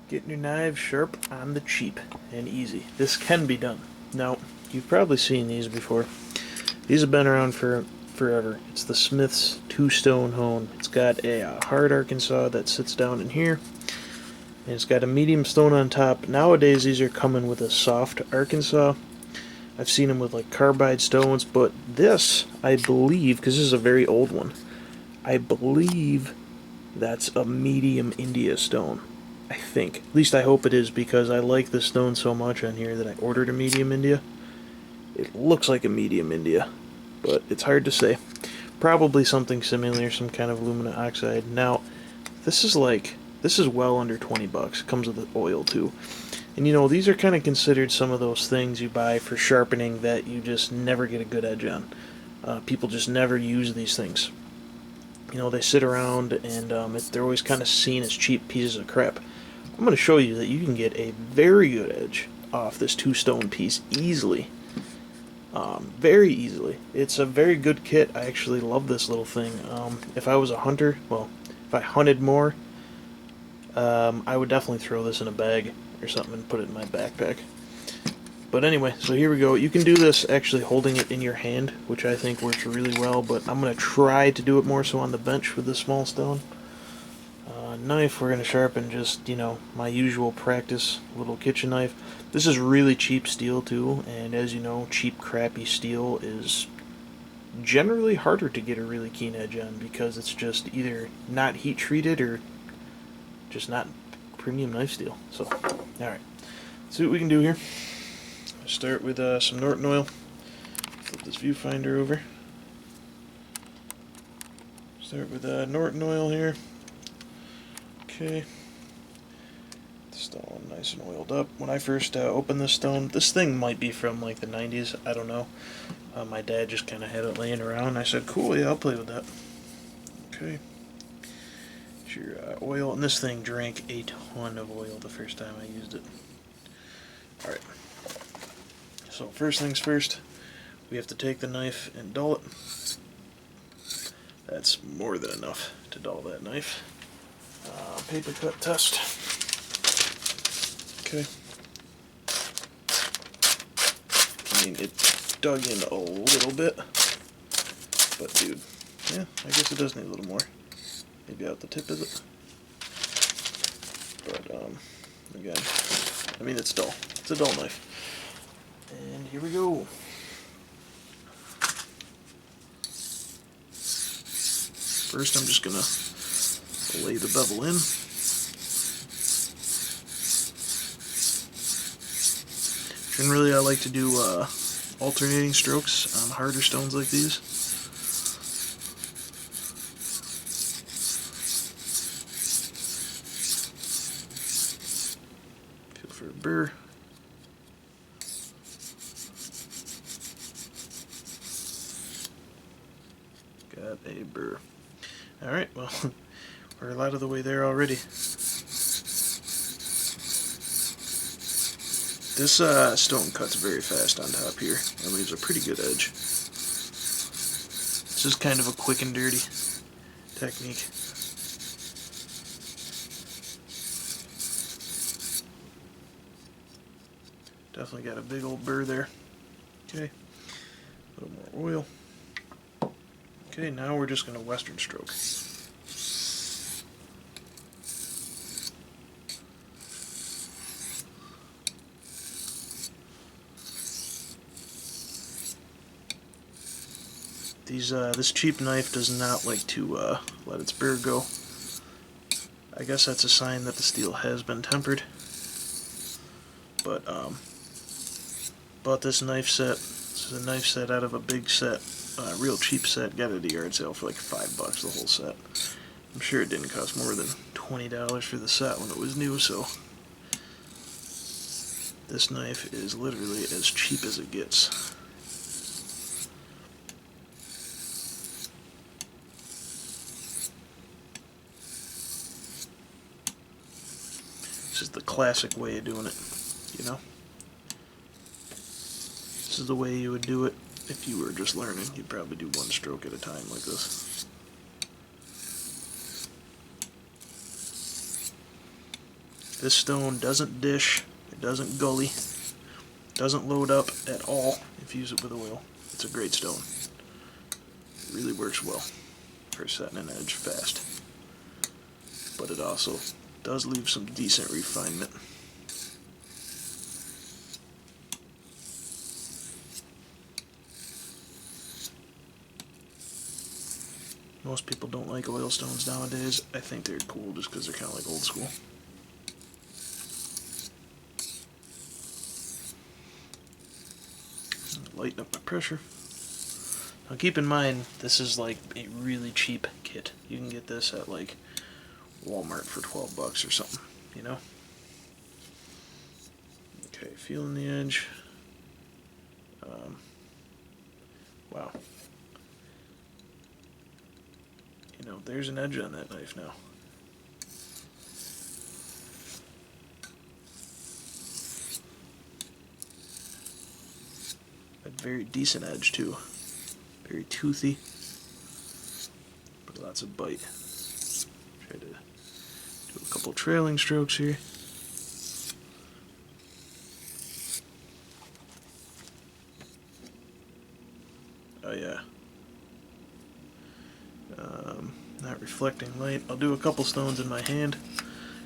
Getting your knives sharp on the cheap and easy. This can be done. Now, you've probably seen these before. These have been around for forever. It's the Smith's two-stone hone. It's got a hard Arkansas that sits down in here, and it's got a medium stone on top. Nowadays, these are coming with a soft Arkansas. I've seen them with like carbide stones, but this, I believe, because this is a very old one, I believe that's a medium India stone. I think. At least I hope it is, because I like the stone so much on here that I ordered a medium India. It looks like a medium India, but it's hard to say. Probably something similar, some kind of aluminum oxide. Now, this is well under 20 bucks. It comes with the oil too. And you know, these are kind of considered some of those things you buy for sharpening that you just never get a good edge on. People just never use these things. You know, they sit around and they're always kind of seen as cheap pieces of crap. I'm going to show you that you can get a very good edge off this two-stone piece easily. Very easily. It's a very good kit. I actually love this little thing. If I was a hunter, well, if I hunted more, I would definitely throw this in a bag or something and put it in my backpack. But anyway, so here we go. You can do this actually holding it in your hand, which I think works really well, but I'm going to try to do it more so on the bench with this small stone. Knife, we're going to sharpen just, you know, my usual practice little kitchen knife. This is really cheap steel too, and as you know, cheap crappy steel is generally harder to get a really keen edge on because it's just either not heat treated or just not premium knife steel. So, alright, let's see what we can do here. Start with some Norton oil. Flip this viewfinder over. Start with Norton oil here. Okay. Stone nice and oiled up. When I first opened this stone, this thing might be from like the 90s, I don't know. My dad just kind of had it laying around. I said, cool, yeah, I'll play with that. Okay. Here's your oil, and this thing drank a ton of oil the first time I used it. Alright. So first things first, we have to take the knife and dull it. That's more than enough to dull that knife. Paper cut test. Okay. I mean, it dug in a little bit, but dude, yeah, I guess it does need a little more. Maybe out the tip, is it? But, again, I mean, it's dull. It's a dull knife. And here we go. First, I'm just gonna lay the bevel in. Generally, I like to do alternating strokes on harder stones like these. Feel for a burr. Got a burr. Alright, well, we're a lot of the way there already. This stone cuts very fast on top here and leaves a pretty good edge. This is kind of a quick and dirty technique. Definitely got a big old burr there. Okay, a little more oil. Okay, now we're just going to western stroke. This cheap knife does not like to let its burr go. I guess that's a sign that the steel has been tempered. But bought this knife set. This is a knife set out of a big set, real cheap set. Got it at a yard sale for like $5 the whole set. I'm sure it didn't cost more than $20 for the set when it was new. So this knife is literally as cheap as it gets. This is the classic way of doing it, you know? This is the way you would do it if you were just learning. You'd probably do one stroke at a time like this. This stone doesn't dish, it doesn't gully, doesn't load up at all if you use it with oil. It's a great stone. It really works well for setting an edge fast. But it also does leave some decent refinement. Most people don't like oil stones nowadays. I think they're cool just because they're kind of like old school. Lighten up my pressure. Now keep in mind, this is like a really cheap kit. You can get this at like Walmart for 12 bucks or something, you know? Okay, feeling the edge. Wow. You know, there's an edge on that knife now. A very decent edge too. Very toothy, but lots of bite. Try to do a couple trailing strokes here. Oh yeah. Not reflecting light. I'll do a couple stones in my hand,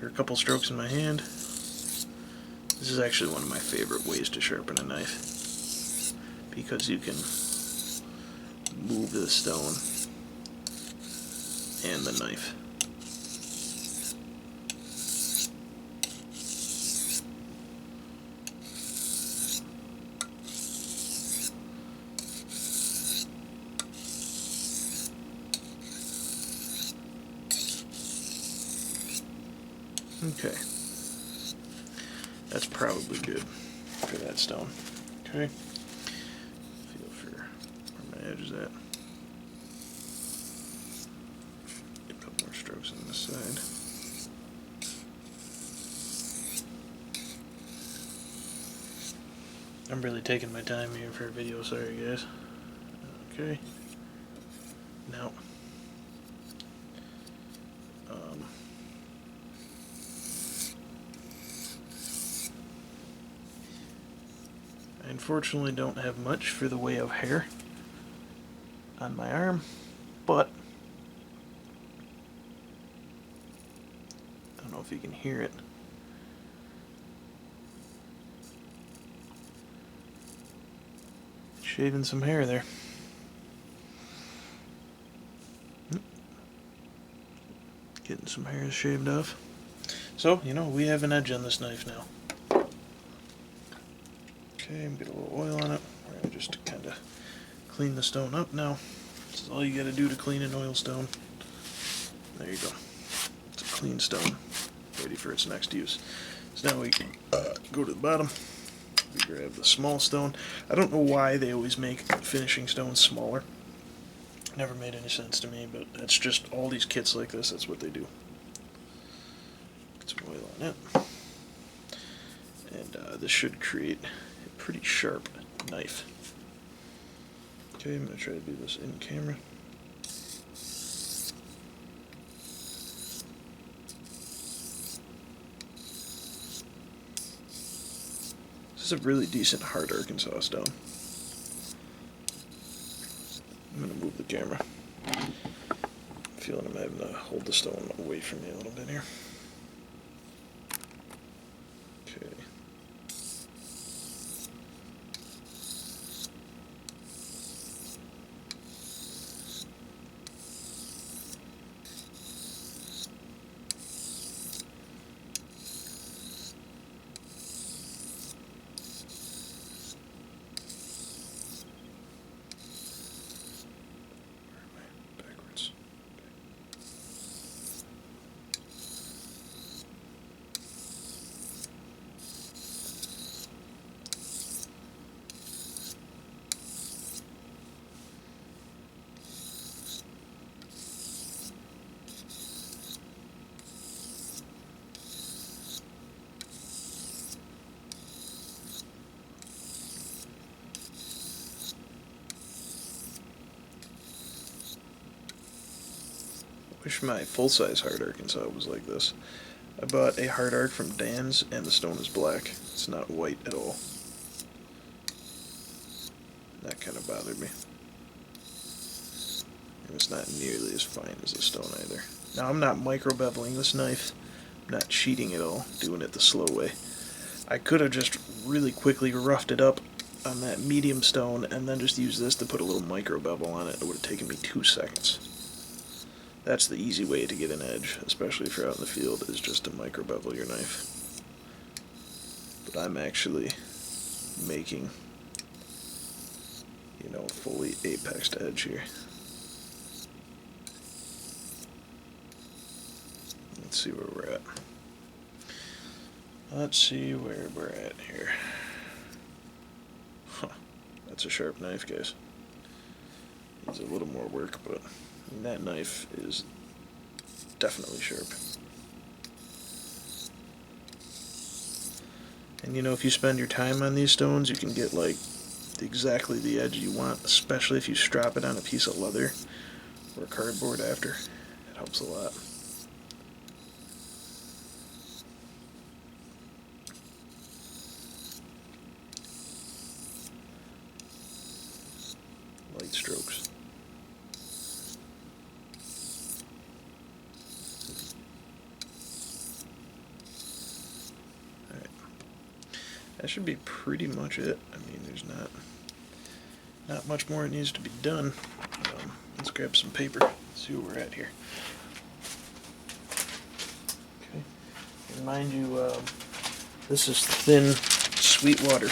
or a couple strokes in my hand. This is actually one of my favorite ways to sharpen a knife, because you can move the stone and the knife. Okay, that's probably good for that stone. Okay, feel for where my edge is at. Get a couple more strokes on this side. I'm really taking my time here for a video, sorry guys. Okay, now I unfortunately don't have much for the way of hair on my arm, but I don't know if you can hear it. Shaving some hair there. Getting some hairs shaved off. So, you know, we have an edge on this knife now. Okay, get a little oil on it. We're going to just kind of clean the stone up now. This is all you got to do to clean an oil stone. There you go. It's a clean stone, ready for its next use. So now we can go to the bottom. We grab the small stone. I don't know why they always make finishing stones smaller. Never made any sense to me, but that's just all these kits like this, that's what they do. Get some oil on it. And this should create a pretty sharp knife. Okay, I'm going to try to do this in camera. This is a really decent hard Arkansas stone. I'm going to move the camera. I'm feeling I'm having to hold the stone away from me a little bit here. Okay. Wish my full-size hard Arkansas was like this. I bought a hard arc from Dan's, and the stone is black. It's not white at all. That kind of bothered me. And it's not nearly as fine as the stone either. Now, I'm not micro beveling this knife. I'm not cheating at all, doing it the slow way. I could have just really quickly roughed it up on that medium stone and then just used this to put a little micro bevel on it. It would have taken me 2 seconds. That's the easy way to get an edge, especially if you're out in the field, is just to micro bevel your knife. But I'm actually making, you know, fully apexed edge here. Let's see where we're at. Let's see where we're at here. Huh. That's a sharp knife, guys. Needs a little more work, but that knife is definitely sharp. And you know, if you spend your time on these stones, you can get like exactly the edge you want, especially if you strap it on a piece of leather or cardboard after. It helps a lot. Light strokes. Alright. That should be pretty much it. I mean, there's not much more that needs to be done. Let's grab some paper, see where we're at here. Okay. And mind you, this is thin Sweetwater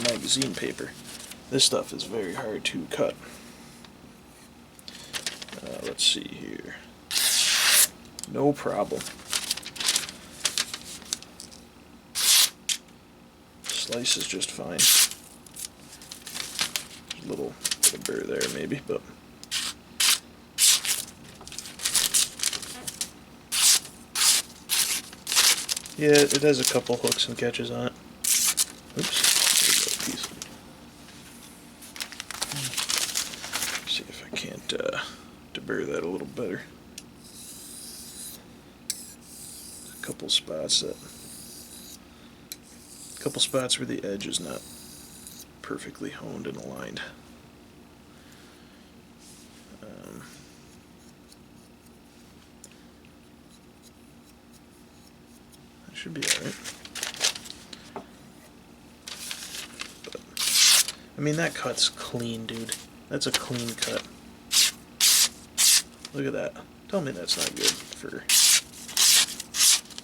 magazine paper. This stuff is very hard to cut. Let's see here. No problem. Slice is just fine. A little bit of burr there maybe, but yeah, it has a couple hooks and catches on it. Oops. Piece. See if I can't deburr that a little better. A couple spots where the edge is not perfectly honed and aligned. That should be alright. I mean, that cut's clean, dude. That's a clean cut. Look at that. Tell me that's not good for...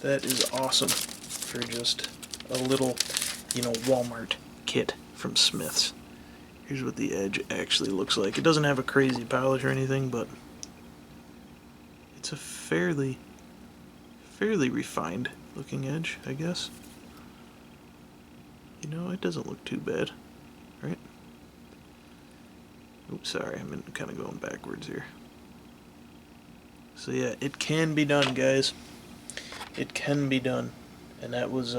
That is awesome for just a little, you know, Walmart kit from Smith's. Here's what the edge actually looks like. It doesn't have a crazy polish or anything, but it's a fairly refined looking edge, I guess. You know, it doesn't look too bad, right? Oops, sorry, I'm kind of going backwards here. So yeah, it can be done, guys. It can be done. And that was,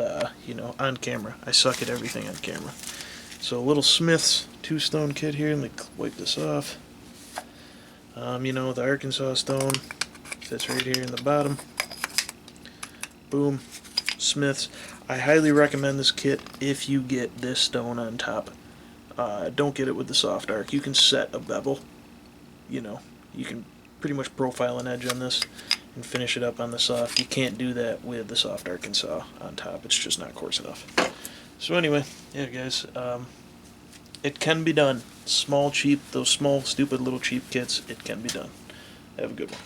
you know, on camera. I suck at everything on camera. So a little Smith's 2-stone kit here. Let me wipe this off. You know, the Arkansas stone fits right here in the bottom. Boom. Smith's. I highly recommend this kit if you get this stone on top. Don't get it with the soft arc. You can set a bevel. You know, you can pretty much profile an edge on this and finish it up on the soft. You can't do that with the soft Arkansas on top. It's just not coarse enough. So anyway, yeah, guys, it can be done. Small, cheap, those small, stupid little cheap kits, it can be done. Have a good one.